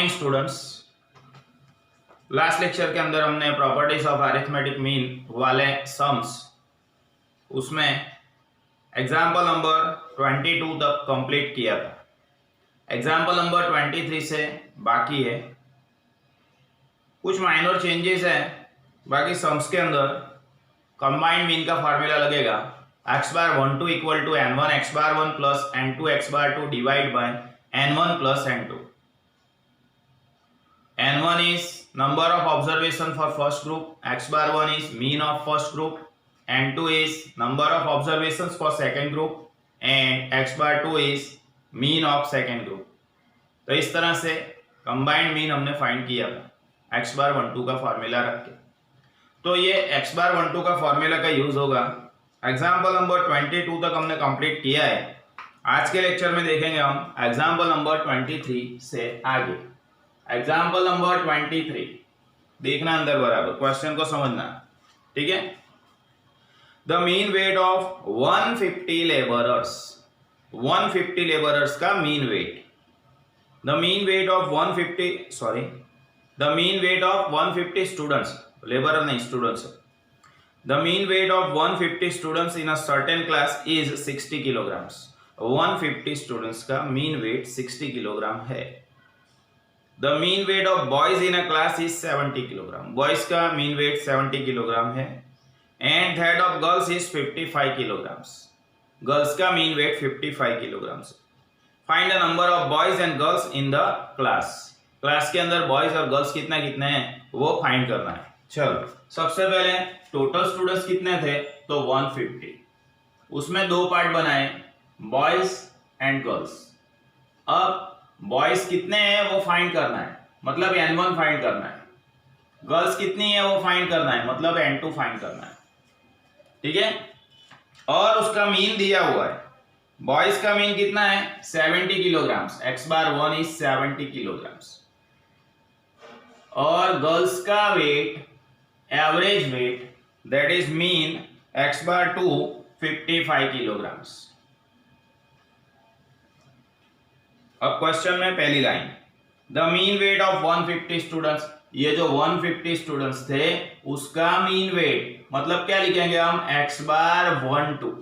Morning students. Last lecture के अंदर हमने प्रॉपर्टीज ऑफ अरिथमेटिक मीन वाले सम्स उसमें एग्जाम्पल नंबर 22 तक कंप्लीट किया था। एग्जाम्पल नंबर 23 से बाकी है, कुछ माइनर चेंजेस है। बाकी सम्स के अंदर कंबाइंड मीन का फार्मूला लगेगा x bar 12 equal to n1 x bar 1 plus n2 x bar 2 divide by n1 plus n2। n1 is number of observation for first group, x bar 1 is mean of first group, n2 is number of observations for second group and x bar 2 is mean of second group। तो इस तरह से combined mean हमने find किया था x bar 12 का formula रख के। तो ये x बार 12 का फॉर्मूला का यूज होगा। एग्जाम्पल नंबर 22 तक हमने कंप्लीट किया है। आज के लेक्चर में देखेंगे हम एग्जाम्पल नंबर 23 से आगे। एग्जाम्पल नंबर 23 देखना अंदर बराबर, क्वेश्चन को समझना, ठीक है। The mean weight of 150 labourers, 150 labourers का mean weight, the mean weight of 150 students, labourer नहीं students, the mean weight of 150 students in a certain class is 60 kilograms. 150 students का मीन वेट 60 किलोग्राम है। The mean weight of boys in a class is 70 kilogram, boys का mean weight 70 kilogram है। And that of girls is 55 kilograms, girls का mean weight 55 kilogram. Find the number of boys and girls in the class, class के अंदर boys और girls कितने कितने हैं वो फाइंड करना है। चलो सबसे पहले टोटल स्टूडेंट्स कितने थे, तो 150, उसमें दो पार्ट बनाए, बॉयज एंड गर्ल्स। अब बॉयज कितने हैं वो फाइंड करना है, मतलब n1 फाइंड करना है। गर्ल्स कितनी है वो फाइंड करना है, मतलब n2 फाइंड करना है, ठीक है। और उसका मीन दिया हुआ है। बॉयज का मीन कितना है 70 kilograms, x bar 1 is 70 kilograms. और गर्ल्स का weight, average weight, that is mean x bar 2 55 kilograms. अब क्वेश्चन में पहली line, the mean weight of 150 students, ये जो 150 स्टूडेंट्स थे उसका मीन वेट, मतलब क्या लिखेंगे हम x bar 12।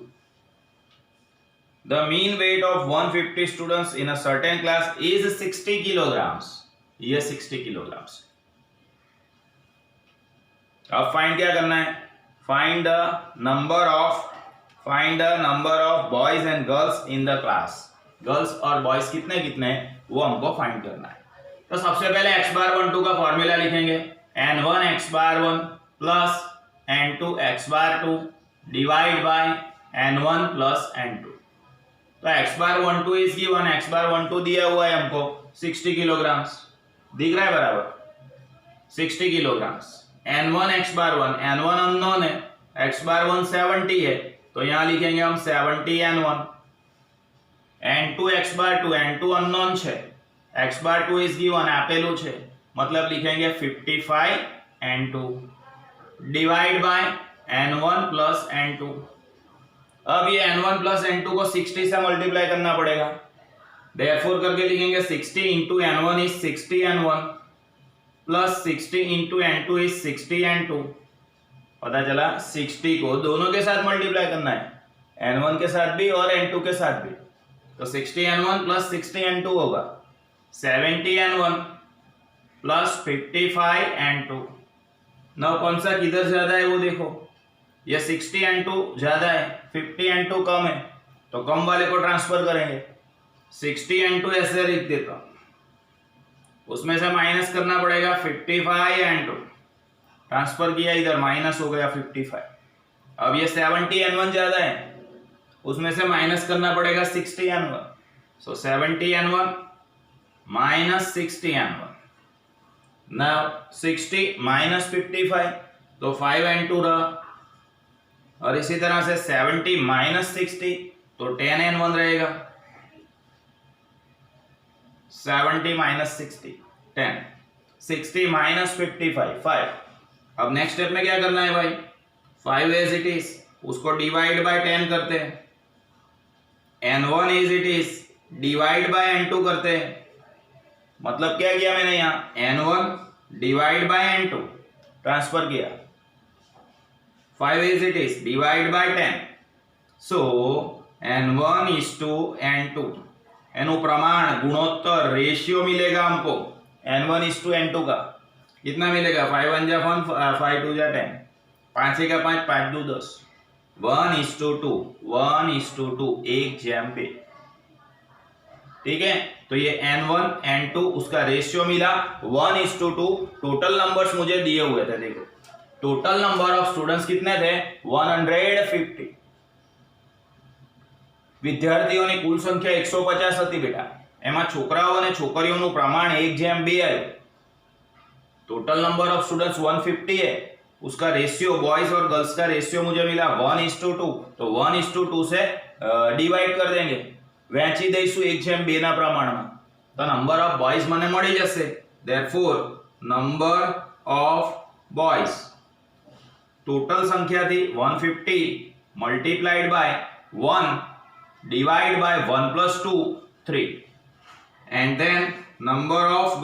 The mean weight of 150 students in a certain class is 60 kilograms, ये 60 किलोग्राम्स। अब फाइंड क्या करना है, find the number of boys and girls in the class. Girls और बॉयज कितने कितने वो हमको फाइंड करना है। तो सबसे पहले x बार 12 का फॉर्मूला लिखेंगे, n1 x bar 1 plus n2 x bar 2 divide by n1 plus n2। तो x bar 12 is given, x bar 12 दिया हुआ है हमको 60 किलोग्राम्स, दिख रहा है बराबर 60 kilograms. n1 x bar 1, n1 unknown है, x बार 1 70 है, तो यहाँ लिखेंगे हम 70 n1। n2 x bar 2, n2 unknown છે, x बार 2 इज गिवन આપેલું છે, मतलब लिखेंगे 55 n2 divide by n1 plus n2। अब ये n1 प्लस n2 को 60 से मल्टीप्लाई करना पड़ेगा, देयरफॉर करके लिखेंगे 60 into n1 is 60 n1 plus 60 into n2 is 60 n2। पता चला 60 को दोनों के साथ मल्टीप्लाई करना है, n1 के साथ भी और n2 के साथ भी। तो 60 n1 प्लस 60 n2 होगा 70 n1 प्लस 55 n2। नौ कौन सा किधर ज्यादा है वो देखो, ये 60 n2 ज्यादा है, 50 n2 कम है, तो कम वाले को ट्रांसफर करेंगे। 60 n2 ऐसे लिख देता हूं, उसमें से माइनस करना पड़ेगा 55 n2, ट्रांसफर किया इधर माइनस हो गया 55। अब ये 70 n1 ज्यादा है, उसमें से माइनस करना पड़ेगा 60 n1, सो 70 n1 minus 60 n1। Now 60 minus 55, तो 5 n2 रहा, और इसी तरह से 70 माइनस 60, तो 10 n1 रहेगा। 70 माइनस 60 10, 60 माइनस 55 5। अब नेक्स्ट स्टेप में क्या करना है भाई, 5 एज इट इज, उसको डिवाइड बाय 10 करते हैं, n1 as it is divide by n2 करते हैं, मतलब क्या किया मैंने यहाँ n1 divide by n2 transfer किया 5 is it is divide by 10 so n1 is to n2 एनु प्रमाण गुणोत्तर रेशियो मिलेगा हमको n1 is to n2 का कितना मिलेगा 5 1 जा 1 5 2 जा 10 5 1 5 5 2 10 1 is to 2 1 is to 2 1 jam पे ठीक है। तो ये n1 n2 उसका रेशियो मिला 1 is to 2 टोटल नंबर्स मुझे दिए हुए थे देखो टोटल नंबर ऑफ स्टूडेंट्स कितने थे 150 વિદ્યાર્થીઓની કુલ સંખ્યા 150 હતી બેટા એમાં છોકરાઓ અને છોકરીઓનું પ્રમાણ 1:2 આવ્યું टोटल नंबर ऑफ स्टूडेंट्स 150 है उसका रेशियो बॉयज और गर्ल्स का रेशियो मुझे मिला 1:2 तो 1:2 से डिवाइड कर देंगे वહેંચી દઈશું 1:2 ના પ્રમાણમાં તો નંબર ઓફ બોયઝ મને મળી જશે therefore number of boys total સંખ્યા થી 150 multiplied by 1 divide by 1 plus 2 3 and then number of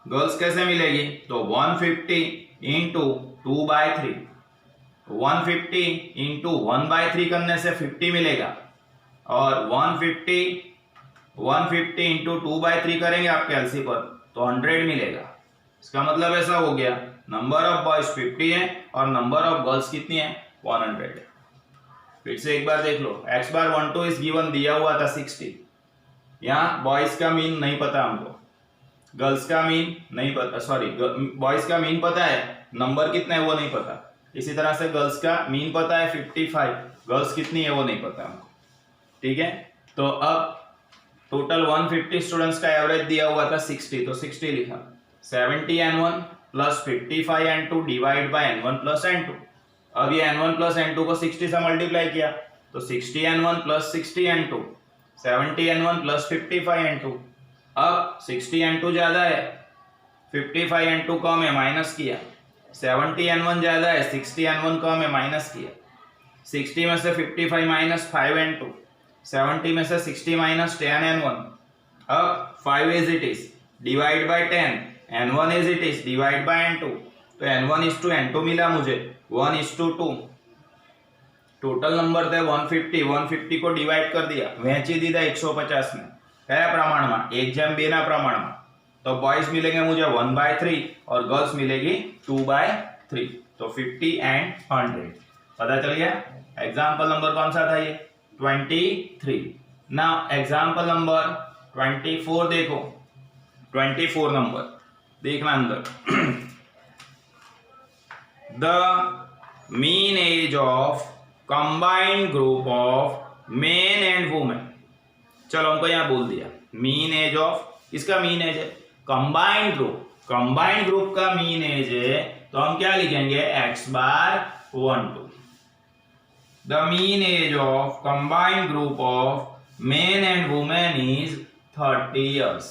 girls कैसे मिलेगी तो 150 इंटू 2 by 3 150 इंटू 1 by 3 करने से 50 मिलेगा और 150 इंटू 2 by 3 करेंगे आपके एलसी पर तो 100 मिलेगा। इसका मतलब ऐसा हो गया नंबर ऑफ बॉयज 50 है और नंबर ऑफ गर्ल्स कितनी है 100 है। फिर से एक बार देख लो x बार 12 इज गिवन दिया हुआ था 60 यहाँ बॉयज का मीन नहीं पता हमको गर्ल्स का मीन नहीं पता सॉरी बॉयज का मीन पता है नंबर कितना है वो नहीं पता इसी तरह से गर्ल्स का मीन पता है 55 गर्ल्स कितनी है वो नहीं पता हमको ठीक है। तो अब टोटल 150 स्टूडेंट्स का एवरेज दिया हुआ था 60 तो 60 लिखा 70 n1 plus 55 n2 divide by n1 plus n2 अब ये n1 प्लस n2 को 60 से मल्टीप्लाई किया तो 60 n1 plus 60 n2 70 n1 plus 55 n2 अब 60 n2 ज्यादा है 55 n2 कम है माइनस किया 70 n1 ज्यादा है 60 n1 कम है माइनस किया 60 में से 55 माइनस 5 n2 70 में से 60 माइनस 10 n1 अब 5 is it is divide by 10 n1 is it is divide by n2 तो n1 is to n2 मिला मुझे 1 is to 2 टोटल नंबर थे 150 को डिवाइड कर दिया वહેંચી દીધા 150 में क्या प्रमाण में 1:2 ना प्रमाण में तो बॉयज मिलेंगे मुझे 1/3 और गर्ल्स मिलेगी 2/3 तो 50 and 100 पता चल गया। एग्जाम्पल नंबर कौन सा था ये 23 ना एग्जाम्पल नंबर 24 देखो 24 नंबर देखना अंदर the mean age of combined group of men and women चलो हमको यहाँ बोल दिया मीन एज ऑफ इसका मीन एज है कंबाइंड ग्रुप का मीन एज है तो हम क्या लिखेंगे x bar 12 the mean age of combined group of men and women is 30 years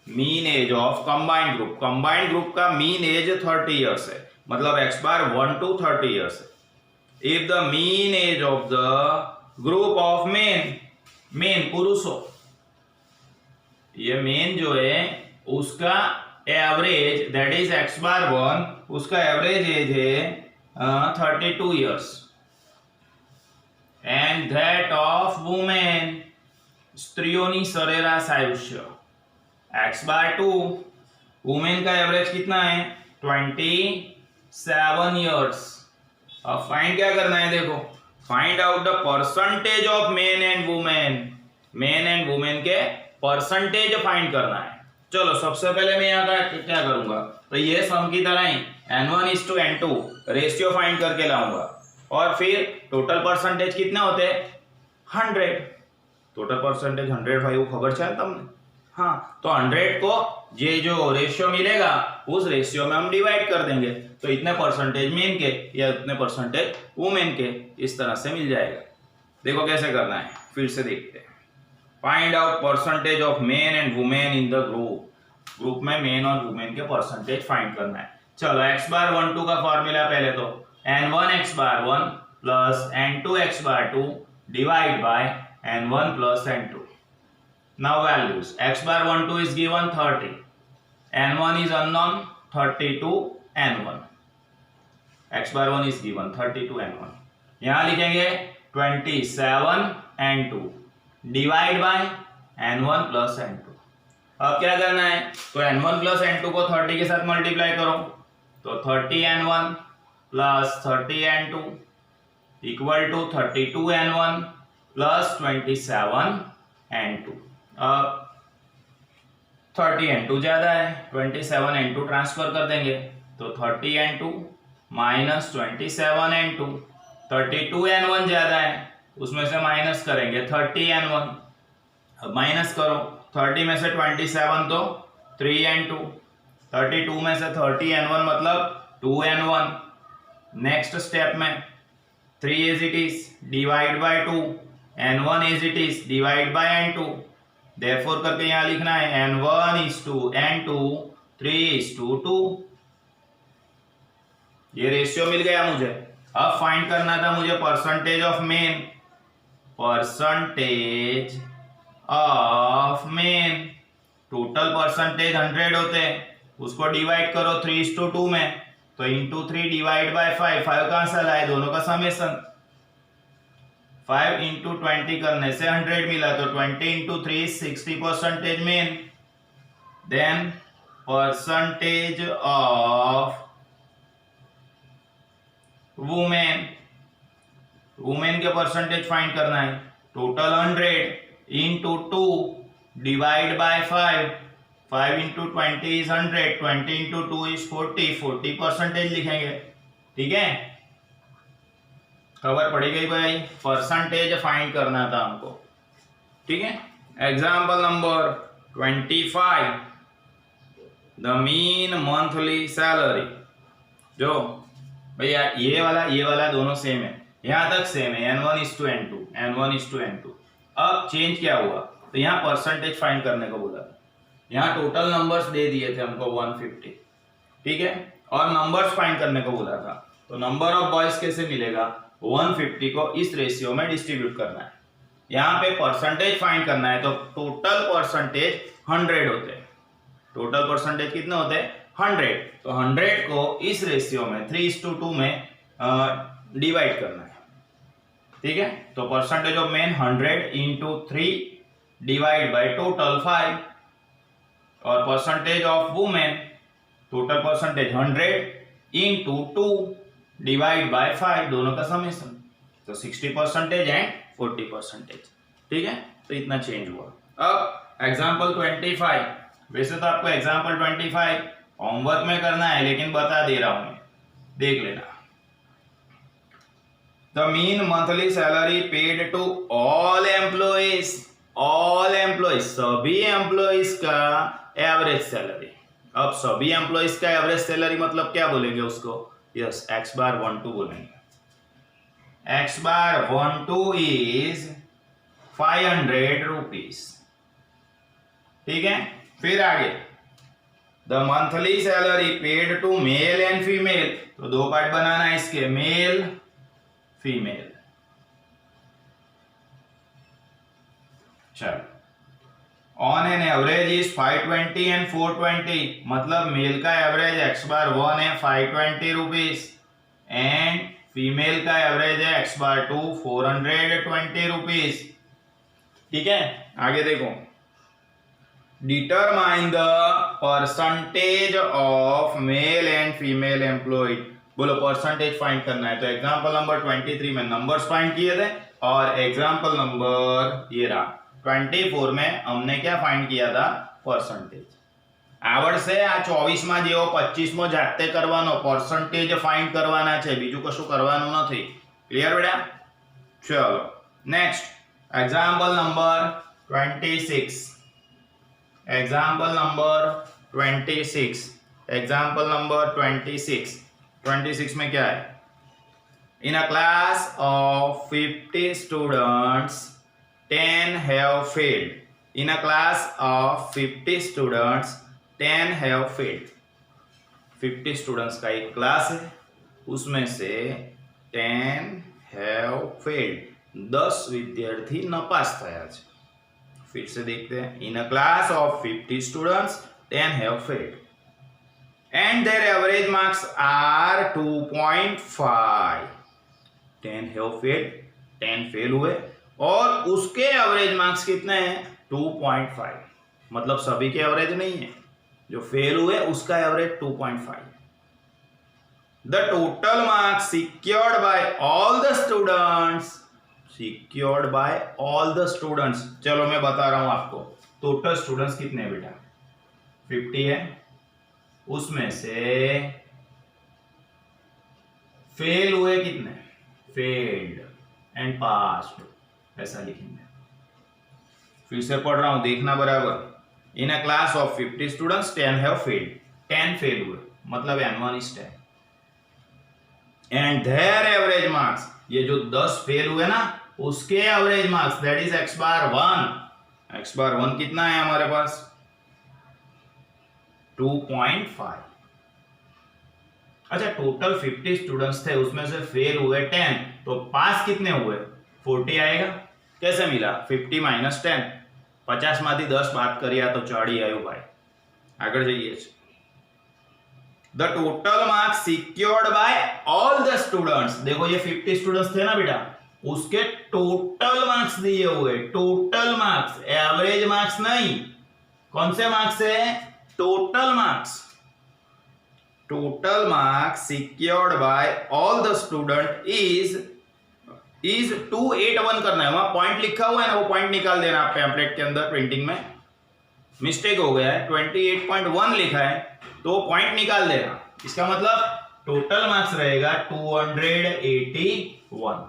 mean age of combined group का मीन एज 30 years है मतलब x बार 1 to 30 years है। If the mean age of the group of men पुरुषों ये men जो है उसका average that is x bar 1 उसका एवरेज एज है 32 years and that of women स्त्रियों सरेराश आयुष्य x बार 2 वुमेन का एवरेज कितना है 27 years। अब फाइंड क्या करना है देखो find out the percentage of men and women के परसेंटेज फाइंड करना है। चलो सबसे पहले मैं यहाँ का क्या करूंगा तो ये सम की तरह ही n1 is to n2 ratio find करके लाऊंगा और फिर टोटल परसेंटेज कितने होते हैं 100 टोटल परसेंटेज 100 भाई वो खबर चाहिए तुमने हाँ तो 100 को ये जो रेशियो मिलेगा उस रेशियो में हम डिवाइड कर देंगे तो इतने परसेंटेज मेन के या इतने परसेंटेज वुमेन के इस तरह से मिल जाएगा। देखो कैसे करना है फिर से देखते हैं find out percentage of men and women in the group में मेन और वुमेन के परसेंटेज फाइंड करना है। चलो x बार 1 2 का फॉर्मूला पहले तो n1 x bar 1 plus n2 x bar 2 divide by n1 plus n2. Now values, x bar 12 is given 30, n1 is unknown 32 n1, x bar 1 is given 32 n1. यहाँ लिखेंगे 27 n2 divide by n1 plus n2. अब क्या करना है, तो n1 plus n2 को 30 के साथ मल्टीप्लाई करो, तो 30 n1 plus 30 n2 equal to 32 n1 plus 27 n2. अब 30 n2 ज्यादा है, 27 n2 ट्रांसफर कर देंगे, तो 30 n2 माइनस 27 n2, 32 n1 ज्यादा है, उसमें से माइनस करेंगे 30 n1. अब माइनस करो, 30 में से 27 तो 3 n2, 32 में से 30 n1 मतलब 2 n1. नेक्स्ट स्टेप में 3 as it is divide by 2, n1 as it is divide by n2. Therefore करके यहाँ लिखना है n1 is to n2 3:2. ये रेशियो मिल गया मुझे. अब फाइंड करना था मुझे percentage of main. Percentage of main, total percentage 100 होते हैं, उसको डिवाइड करो 3:2 में, तो इंटू 3 डिवाइड बाय 5. 5 कहां से लाए, दोनों का समेशन. 5 इंटू 20 करने से 100 मिला, तो 20 into 3 60% men. Then percentage of women, women के परसेंटेज फाइंड करना है. Total 100 into 2 divide by 5. 5 into 20 is 100, 20 into 2 is 40. 40% लिखेंगे. ठीक है, खबर पड़ी गई भाई. परसेंटेज फाइंड करना था हमको. ठीक है. Example number 25, the mean monthly salary. जो भैया ये वाला दोनों सेम है, यहां तक सेम है, n1 is to n2, n1 is to n2. अब चेंज क्या हुआ, तो यहाँ परसेंटेज फाइंड करने को बोला था. यहाँ टोटल नंबर्स दे दिए थे हमको 150. ठीक है, और नंबर्स फाइंड करने को बोला था, तो नंबर ऑफ बॉयज कैसे मिलेगा, 150 को इस रेशियो में डिस्ट्रीब्यूट करना है. यहाँ पे परसेंटेज फाइंड करना है, तो टोटल परसेंटेज 100 होते हैं. टोटल परसेंटेज कितने होते हैं, 100. तो 100 को इस रेशियो में 3:2 में डिवाइड करना है. ठीक है, तो percentage of main 100 into 3 divide by total 5, और percentage of women, total percentage 100 into 2 divide by 5, दोनों का समेशन, तो 60% एंड 40%. ठीक है, तो इतना चेंज हुआ. अब एग्जाम्पल 25, वैसे तो आपको एग्जाम्पल 25 होमवर्क में करना है, लेकिन बता दे रहा हूं मैं, देख लेना. The mean monthly salary paid to all employees, all employees, सभी एम्प्लॉइज का एवरेज सैलरी. अब सभी एम्प्लॉइज का एवरेज सैलरी मतलब क्या बोलेंगे उसको, यस, x bar 12 बोलेंगे. x bar 12 is 500 rupees. ठीक है, फिर आगे the monthly salary paid to male and female, तो दो पार्ट बनाना है इसके, मेल फीमेल. चलो, on an average is 520 and 420, मतलब मेल का एवरेज x bar 1 है 520 रुपीज, एंड फीमेल का एवरेज है x bar 2 420 रुपीज. ठीक है, आगे देखो. Determine the percentage of male and female employed. बोलो परसेंटेज फाइंड करना है, तो एग्जांपल नंबर 23 में नंबर्स फाइंड किए थे, और एग्जांपल नंबर ये रहा 24 में हमने क्या फाइंड किया था, परसेंटेज. આવડશે આ 24માં જેવો 25માં જાતે કરવાનો, પરસેન્ટેજ ફાઇન્ડ કરવાના છે, બીજું કશું કરવાનું નથી. ક્લિયર બેટા? ચલો next example number 26. Example number 26. Example number 26. 26 में क्या है, in a class of 50 students 10 have failed. In a class of 50 students 10 have failed. 50 students का एक क्लास है, उसमें से 10 have failed, 10 विद्यार्थी नपास થયા છે. फिर से देखते हैं. In a class of 50 students, 10 have failed and their average marks are 2.5. 10 have failed, 10 fail हुए और उसके एवरेज मार्क्स कितने हैं? 2.5. मतलब सभी के एवरेज नहीं है, जो फेल हुए उसका average 2.5. The total marks secured by all the students, secured by all the students. चलो मैं बता रहा हूं आपको. टोटल स्टूडेंट्स कितने हैं बेटा? 50 है, उसमें से फेल हुए कितने? फेल्ड एंड पास्ड, ऐसा लिखेंगे. फिर से पढ़ रहा हूं, देखना बराबर. In a class of 50 students 10 have failed. 10 fail हुए, मतलब n1 is 10. And their average marks, ये जो 10 फेल हुए ना, उसके average marks that is x bar 1. x bar 1 कितना है हमारे पास? 2.5. अच्छा, टोटल 50 स्टूडेंट्स थे, उसमें से फेल हुए 10, तो पास कितने हुए? 40 आएगा. कैसे मिला? 50 माइनस 10. 50 માંથી 10 બાદ કર્યા તો 40 આવ્યું ભાઈ. આગળ જઈએ છીએ. The total marks secured by all the students. देखो ये 50 स्टूडेंट्स थे ना बेटा, उसके टोटल मार्क्स दिए हुए. टोटल मार्क्स, एवरेज मार्क्स नहीं. कौन से मार्क्स है? Total marks. Total marks secured by all the student is 281 करना है. वहां पॉइंट लिखा हुआ है ना, वो पॉइंट निकाल देना आप पैम्पलेट के अंदर. प्रिंटिंग में मिस्टेक हो गया है, 28.1 लिखा है, तो पॉइंट निकाल देना. इसका मतलब टोटल मार्क्स रहेगा 281.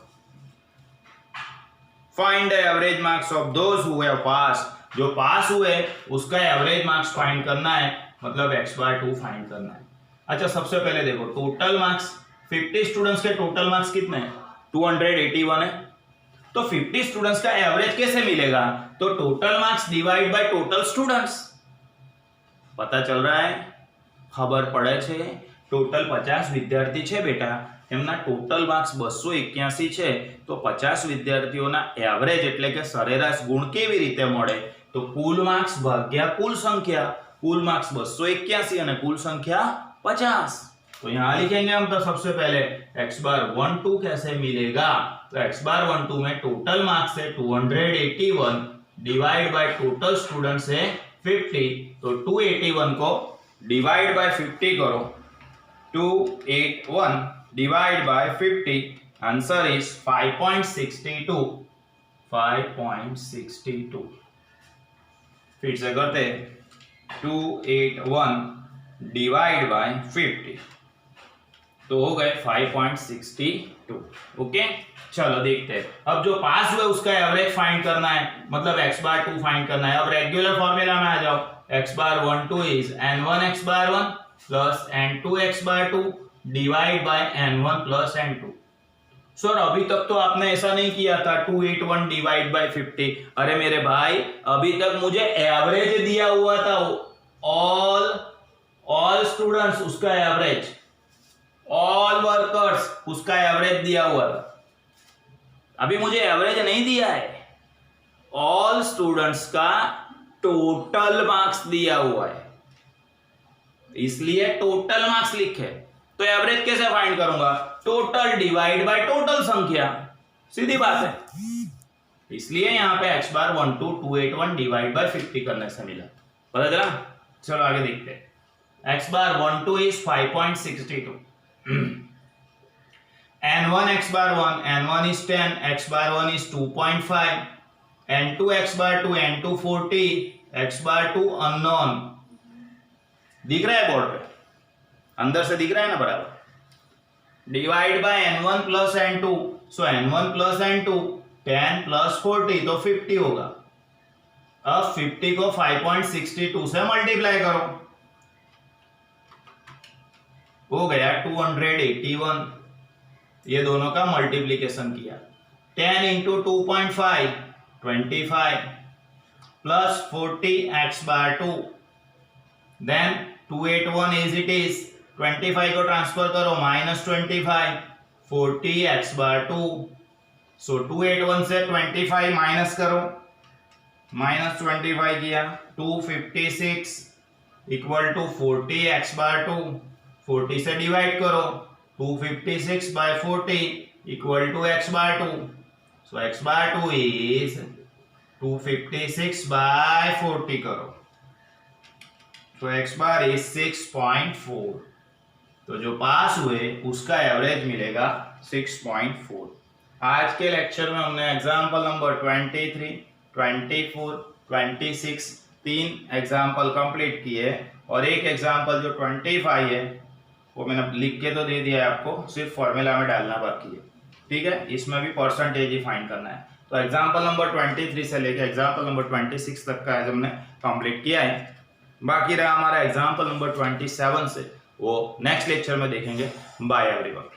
Find the average marks of those who have pass. जो पास हुए उसका एवरेज मार्क्स फाइंड करना है, मतलब x बार 2 फाइंड करना है. अच्छा, सबसे पहले देखो टोटल मार्क्स. 50 स्टूडेंट्स के टोटल मार्क्स कितने हैं? 281 है. तो 50 स्टूडेंट्स का एवरेज कैसे मिलेगा? तो total marks divide by total students. पता चल रहा है? खबर પડે છે. ટોટલ 50 વિદ્યાર્થી છે બેટા, એમના ટોટલ માર્ક્સ 281 છે, તો 50 વિદ્યાર્થીઓના એવરેજ એટલે કે સરેરાશ ગુણ કેવી રીતે મળે? તો કુલ માર્ક્સ ભાગ્યા કુલ સંખ્યા. कुल मार्क्स 281 અને कुल संख्या 50. तो यहां लिखेंगे हम. तो सबसे पहले x बार 12 कैसे मिलेगा? तो x बार 12 में टोटल मार्क्स है 281 डिवाइड बाय टोटल स्टूडेंट्स है 50. तो 281 को डिवाइड बाय 50 करो. 281 डिवाइड बाय 50, आंसर इज 5.62. 5.62. फिर से करते हैं. 281 डिवाइड बाय 50, तो हो गए 5.62. ओके, चलो देखते हैं. अब जो पास हुए उसका एवरेज फाइंड करना है, मतलब x बार 2 फाइंड करना है. अब रेगुलर फॉर्मूला में आ जाओ. x bar 12 is n1 x bar 1 plus n2 x bar 2 divide by n1 plus n2. Sir अभी तक तो आपने ऐसा नहीं किया था, 281 डिवाइड बाय 50. अरे मेरे भाई, अभी तक मुझे एवरेज दिया हुआ था. ऑल स्टूडेंट्स उसका एवरेज, ऑल वर्कर्स उसका एवरेज दिया हुआ था. अभी मुझे एवरेज नहीं दिया है, ऑल स्टूडेंट्स का टोटल मार्क्स दिया हुआ है, इसलिए टोटल मार्क्स लिखे. तो एवरेज कैसे फाइंड करूंगा? टोटल डिवाइड बाय टोटल संख्या. सीधी बात है. इसलिए यहां पे x बार 12 281 डिवाइड बाय 50 करने से मिला. पता चला? चलो आगे देखते हैं. x bar 12 is 5.62. n1 x bar 1, n1 is 10, x bar 1 is 2.5, n2 x bar 2, n2 40, x bar 2 unknown. दिख रहा है बोर्ड पे? अंदर से दिख रहा है ना बराबर. Divide by n1 plus n2. So n1 plus n2 10 plus 40 तो 50 होगा. अब 50 को 5.62 से मल्टीप्लाई करो, हो गया 281. ये दोनों का मल्टीप्लीकेशन किया. 10 into 2.5 25 plus 40 x bar 2, then 281 as it is. 25 को ट्रांसफर करो, माइनस 25 40 x बार 2. सो 281 से 25 माइनस करो, -25 किया, 256 इक्वल टू 40 x बार 2, 40 से डिवाइड करो, 256 by 40 equal to x bar 2, so x bar 2 is 256 by 40 करो, तो x बार इज 6.4। तो जो पास हुए उसका एवरेज मिलेगा 6.4। आज के लेक्चर में हमने एग्जाम्पल नंबर 23, 24, 26 तीन एग्जाम्पल कंप्लीट किए और एक एग्जाम्पल जो 25 है वो मैंने लिख के तो दे दिया है आपको, सिर्फ फॉर्मूला में डालना बाकी है। ठीक है, इसमें भी परसेंटेज ही फाइंड करना है। तो एग्जाम्पल नंबर 23 से लेकर एग्जाम्पल नंबर 26 तक का हमने कंप्लीट किया है। बाकी रहा हमारा एग्जाम्पल नंबर 27 से, वो नेक्स्ट लेक्चर में देखेंगे। Bye everyone.